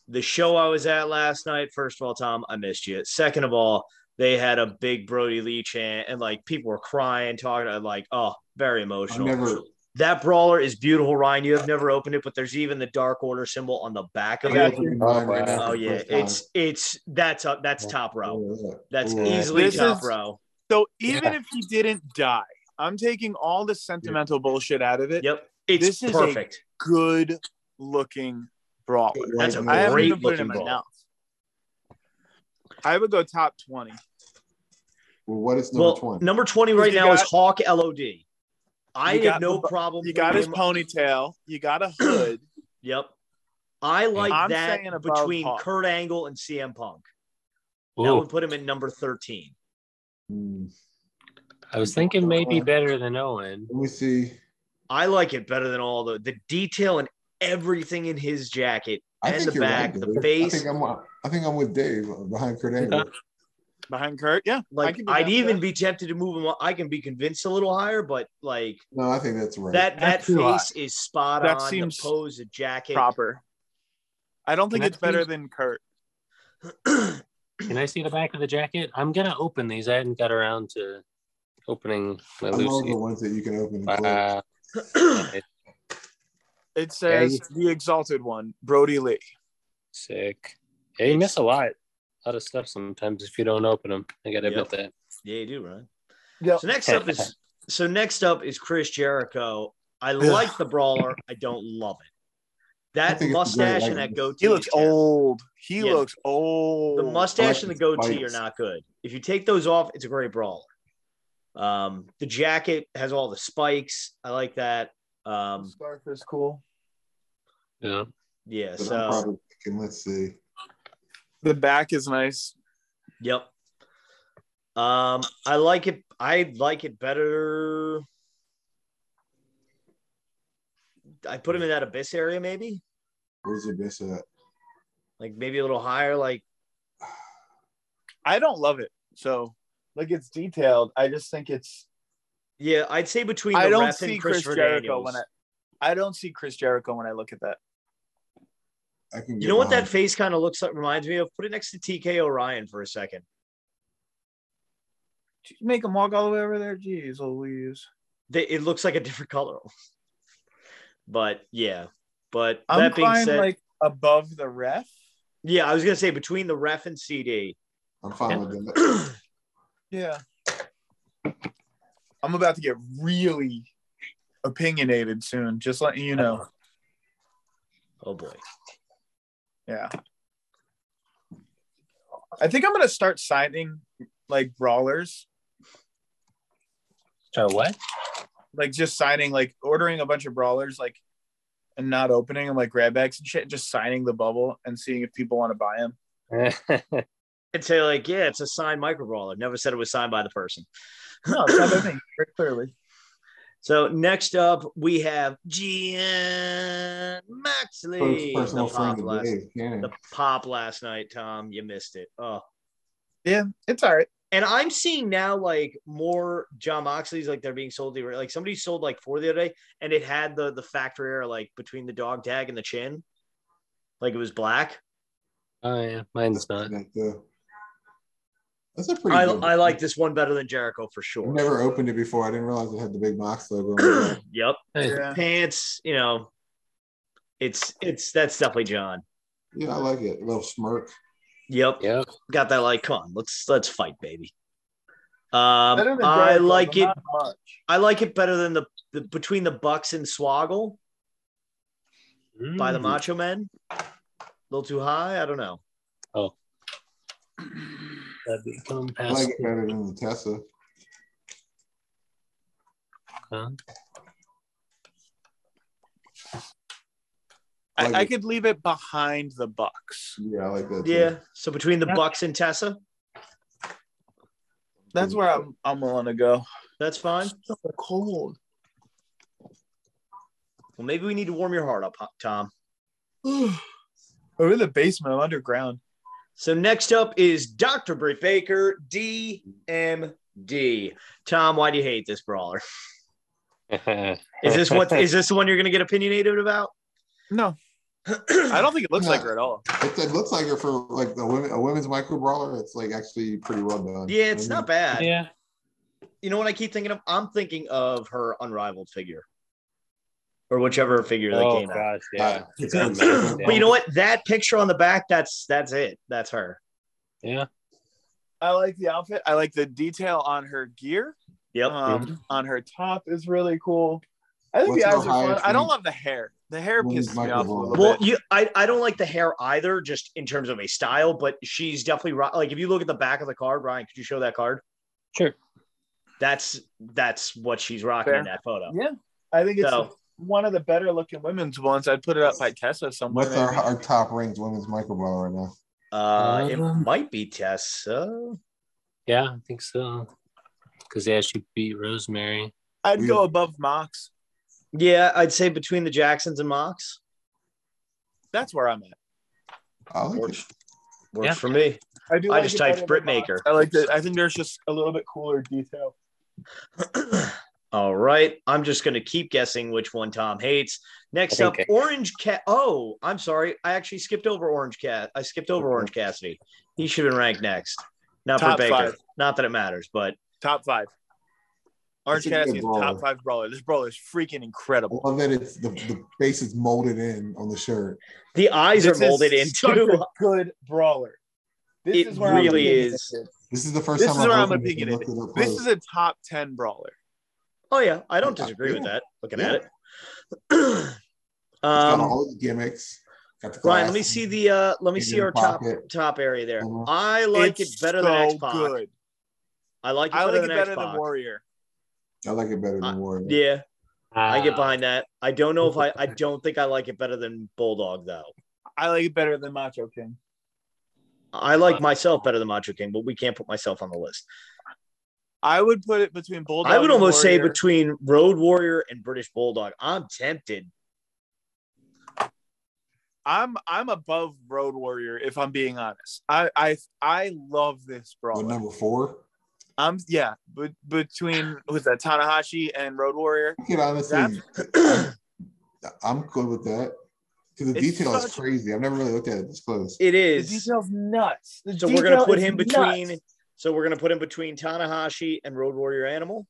The show I was at last night. First of all, Tom, I missed you. Second of all, they had a big Brody Lee chant, and like people were crying, talking, like, oh, very emotional. That brawler is beautiful, Ryan. You have never opened it, but there's even the Dark Order symbol on the back of it. Oh yeah, that's top row. That's easily top row. So even if he didn't die, I'm taking all the sentimental bullshit out of it. Yep, this is perfect. A good looking brawler. That's a I haven't great even put it in looking my brawler. mouth. I would go top 20. Well, what is number 20? Number 20 right now is Hawk LOD. I have no problem. You got his ponytail. You got a hood. Yep. I like that between Hawk. Kurt Angle and CM Punk. Ooh. That would put him at number 13. I was thinking maybe better than Owen. Let me see. I like it better than all the detail and everything in his jacket and the back, right, the face. I think I'm with Dave behind Kurt Angle. Behind Kurt, yeah. Like I'd even be tempted to move him. I can be convinced a little higher, but like no, I think that's right. That face is spot that on. Seems the pose, the jacket, proper. I don't think it's better than Kurt. Can I see the back of the jacket? I'm gonna open these. I hadn't got around to opening my Lucy. I love the ones that you can open. It says the Exalted One, Brody Lee. Sick. Yeah, you miss a lot of stuff sometimes if you don't open them. I gotta admit that. Yeah, you do, right? Yeah. So next up is Chris Jericho. I like the brawler. I don't love it. That mustache and that goatee. He looks old. He looks old. The mustache and the goatee are not good. If you take those off, it's a great brawler. The jacket has all the spikes. I like that. The scarf is cool. Yeah. Yeah. But so I'm probably thinking, let's see. The back is nice. Yep. I like it. I like it better. I put him in that Abyss area, maybe. Where's Abyss at? Like maybe a little higher. Like I don't love it. So like it's detailed. I just think it's. Yeah, I'd say between the ref and Chris Jericho Daniels. I don't see Chris Jericho when I look at that. You know what that face kind of looks like? Reminds me of. Put it next to TK O'Ryan for a second. Make him walk all the way over there. Jeez Louise. It looks like a different color. But yeah. But I'm that being said, like above the ref. Yeah, I was gonna say between the ref and CD. I'm fine with that. Yeah. I'm about to get really opinionated soon. Just letting you know. Oh boy. Yeah. I think I'm gonna start signing like brawlers. So what? Like just signing, like ordering a bunch of brawlers, like and not opening them like grab bags and shit, just signing the bubble and seeing if people want to buy them. I'd say like, yeah, it's a signed Micro Brawler. Never said it was signed by the person. No, it's not by me, very clearly. So next up we have Gian Maxley. Personal The pop, friend of Dave Canning. the pop last night, Tom. You missed it. Oh. Yeah, it's all right. And I'm seeing now like more John Moxley's, like they're being sold. Like somebody sold like 4 the other day, and it had the factory error like between the dog tag and the chin, like it was black. Oh yeah, mine's not. That's a pretty good. I like this one better than Jericho for sure. I've never opened it before. I didn't realize it had the big Mox logo on it. Yep. Yeah. Pants, you know, it's that's definitely John. Yeah, I like it. A little smirk. Yep. Got that like, come on, let's fight, baby. Better than I Jericho, like but it. not much. I like it better than the between the Bucks and Swoggle by the Macho Men. A little too high. I don't know. Oh. That'd be coming I past. like it better than the Tessa. Huh? I could leave it behind the Bucks. Yeah, I like that too. Yeah. So between the Bucks and Tessa, That's where I'm willing to go. that's fine. It's so cold. Well, maybe we need to warm your heart up, Tom. We're in the basement. I'm underground. So next up is Dr. Britt Baker, DMD. Tom, why do you hate this brawler? Is this the one you're going to get opinionated about? No. I don't think it looks like her at all. It looks like her for like a women's Micro Brawler. It's like actually pretty well done. Yeah, it's not bad. Yeah. You know what I keep thinking of? I'm thinking of her Unrivaled figure. Or whichever figure that came out. Yeah. But you know what? That picture on the back, that's it. That's her. Yeah. I like the outfit. I like the detail on her gear. Yep. On her top is really cool. I think What's the eyes her are fun. highest I don't rank? love the hair. The hair Women's pisses me Micro off a little Well, bit. I don't like the hair either, just in terms of a style, but she's definitely like if you look at the back of the card, Ryan, could you show that card? Sure. That's what she's rocking in that photo. Yeah. I think it's one of the better looking women's ones. I'd put it up by Tessa somewhere. What's our top ranked women's Micro Brawler right now? It might be Tessa. Yeah, I think so. Because she beat Rosemary. I'd go above Mox. Yeah, I'd say between the Jacksons and Mox. That's where I'm at. I like Works Yeah. for me. I do. I just typed Britt Mox. Maker. I like that. I think there's just a little bit cooler detail. All right. I'm just going to keep guessing which one Tom hates. Next up, Orange Cat. Oh, I'm sorry. I actually skipped over Orange Cat. I skipped over Orange Cassidy. He should have been ranked next. Not Top for Baker. 5. Not that it matters, but Top 5. Orange It's a good Cassidy is the top 5 brawler. This brawler is freaking incredible. I love that it's the face is molded in on the shirt. the eyes This are molded is such into. a good brawler. This It is where really I'm is. This is the first This time is where I'm opened it and opinionated. looked it up This close. is a top 10 brawler. Oh yeah, I don't disagree with that. Looking at it. It's got um, all the gimmicks. Got the Ryan, glass. let me see the In our your pocket. top area there. Mhm. I like It's it better than so X-Pac. good. I like it I better like it than better X-Pac. than Warrior. I like it better than Warrior. Yeah, I get Ah. behind that. I don't know if I don't think I like it better than Bulldog though. I like it better than Macho King. I like myself better than Macho King, but we can't put myself on the list. I would put it between Bulldog. I would and almost say Warrior. between Road Warrior and British Bulldog. I'm tempted. I'm above Road Warrior if I'm being honest. I love this What, brawler. number 4? Between who's that, Tanahashi and Road Warrior. I can honestly, I'm good with that. Because the It's detail is such- crazy. I've never really looked at it this close. It The is. detail's nuts. So we're gonna put him between. So we're gonna put him between Tanahashi and Road Warrior Animal.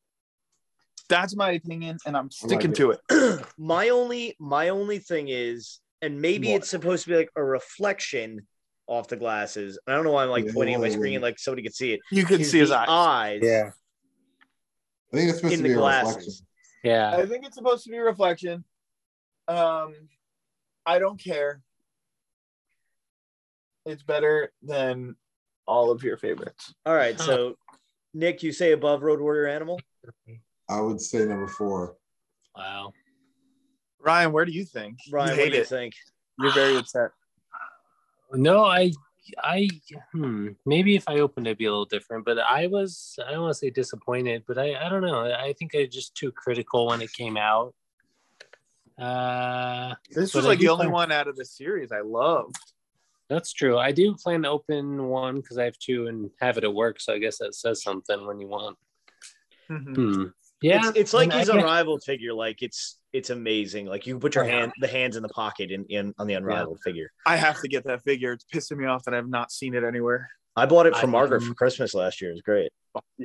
That's my opinion, and I'm sticking it. to it. my only thing is, and maybe What? it's supposed to be like a reflection off the glasses. I don't know why I'm like Yeah, pointing at my yeah. screen like somebody could see it. You can Is see his the eyes. Yeah. I think it's supposed in to the be a reflection. glasses. Yeah. I think it's supposed to be a reflection. I don't care. It's better than all of your favorites. All right. So, Nick, you say above Road Warrior Animal? I would say number 4. Wow. Ryan, where do you think? Ryan, what do you think? You're very upset. No, maybe if I opened it'd be a little different, but I don't want to say disappointed, but I don't know. I think I was just too critical when it came out. This was like the only one out of the series I loved. That's true. I do plan to open one because I have 2 and have it at work, so I guess that says something when you want. Mm-hmm. Yeah, it's like his Unrivaled figure. Like it's amazing. Like you can put your the hands in the pocket in on the Unrivaled figure. I have to get that figure. It's pissing me off that I've not seen it anywhere. I bought it for Margaret for Christmas last year. It was great,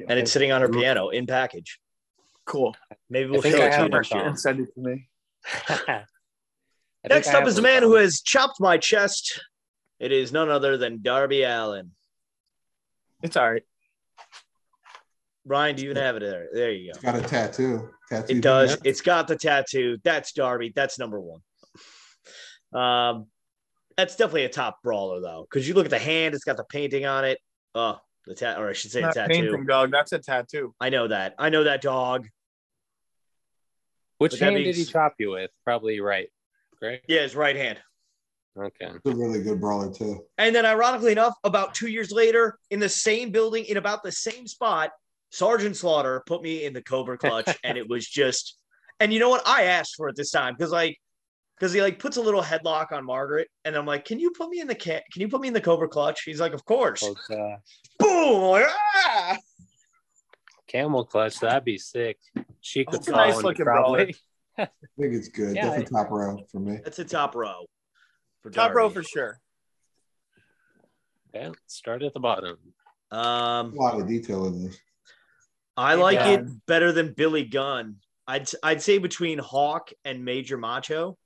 and it's sitting on her piano in package. Cool. Maybe we'll show it to you next year and send it to me. Next up is the man who has chopped my chest. It is none other than Darby Allin. It's all right. Ryan, do you even have it there? There you go. It's got a tattoo. It does. Yeah. It's got the tattoo. That's Darby. That's number 1. That's definitely a top brawler, though, because you look at the hand. It's got the painting on it. Oh, or I should say, a tattoo. Painting, dog. That's a tattoo. I know that. I know that, dog. Which hand did he chop you with? Probably right. Correct? Yeah, his right hand. Okay. It's a really good brawler, too. And then, ironically enough, about 2 years later, in the same building, in about the same spot, Sergeant Slaughter put me in the Cobra Clutch, and it was just. And you know what? I asked for it this time because he puts a little headlock on Margaret, and I'm like, "Can you put me in the Cobra Clutch?" He's like, "Of course." Oh, gosh. Boom! I'm like, ah! Camel clutch, that'd be sick. She could fall nice in looking probably. I think it's good. Yeah, definitely top row for me. That's a top row. Top row for sure. Yeah, start at the bottom. A lot of detail in this. I like it better than Billy Gunn. I'd say between Hawk and Major Macho.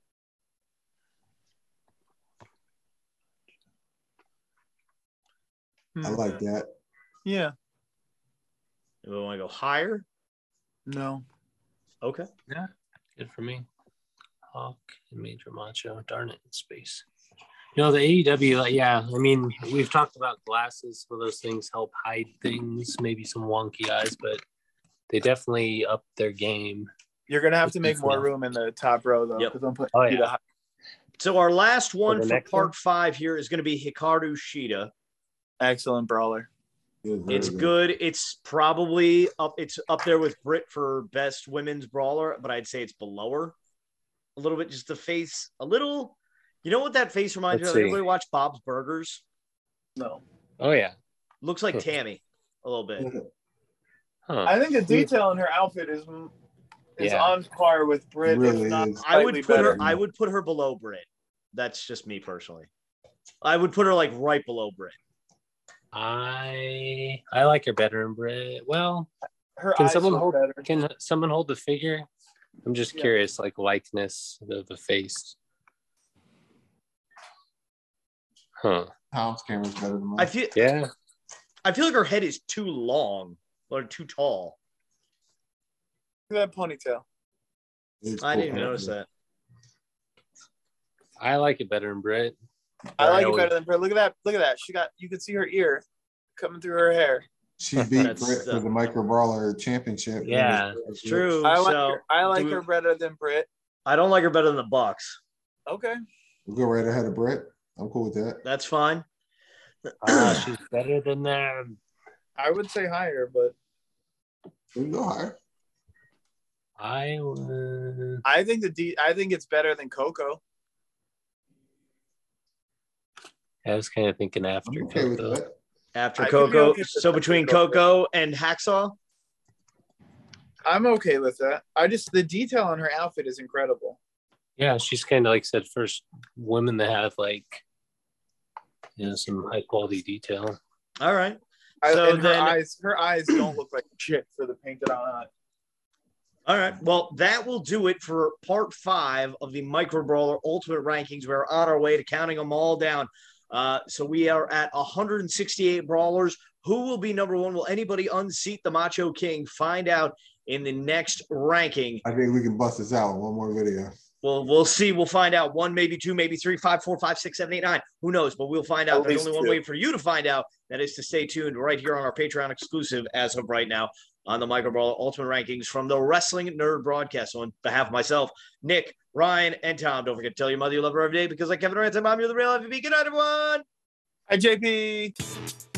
I like that. Yeah. Do we want to go higher? No. Okay. Yeah, good for me. Hawk and Major Macho. Darn it, in space. You know, the AEW, yeah, I mean, we've talked about glasses. Some of those things help hide things, maybe some wonky eyes, but they definitely up their game. You're going to have to make more room in the top row, though. Yep. I'm putting So our last one for part 5 here is going to be Hikaru Shida. Excellent brawler. It's good. It's probably up. It's up there with Britt for best women's brawler, but I'd say it's below her a little bit. Just the face, a little. You know what that face reminds me of? Everybody watch Bob's Burgers? No. Oh yeah. Looks like Tammy a little bit. Huh. I think the detail in her outfit is on par with Britt. Really I would put her below Britt. That's just me personally. I would put her like right below Britt. I like her better than Britt. Well, her can eyes someone look hold better. Can someone hold the figure? I'm just curious, like likeness of the face. Huh. Tom's camera's better than mine. I feel like her head is too long or too tall. Look at that ponytail. I didn't even notice that. I like it better than Britt. I like it better than Britt. Look at that. You can see her ear coming through her hair. She beat Britt for the Micro Brawler championship. Yeah, it's true. I like her better than Britt. I don't like her better than the Bucks. Okay. We'll go right ahead of Britt. I'm cool with that. That's fine. She's better than them. I would say higher, but we can go higher. I think it's better than Coco. I was kind of thinking after Coco. After Coco, so between Coco and Hacksaw? I'm okay with that. The detail on her outfit is incredible. Yeah, she's kind of like said first women that have like some high quality detail. All right. So her eyes don't look like shit for the painted on. All right. Well, that will do it for part 5 of the Micro Brawler Ultimate Rankings. We're on our way to counting them all down. So we are at 168 brawlers. Who will be number 1? Will anybody unseat the Macho King? Find out in the next ranking. I think we can bust this out in one more video. We'll see. We'll find out. 1, maybe 2, maybe 3, 5, 4, 5, 6, 7, 8, 9. Who knows? But we'll find out. There's only one way for you to find out. That is to stay tuned right here on our Patreon exclusive as of right now on the Micro Brawler Ultimate Rankings from the Wrestling N.R.D. broadcast. So on behalf of myself, Nick, Ryan, and Tom, don't forget to tell your mother you love her every day because like Kevin Durant, I'm you're the real MVP. Good night, everyone. Hi, JP.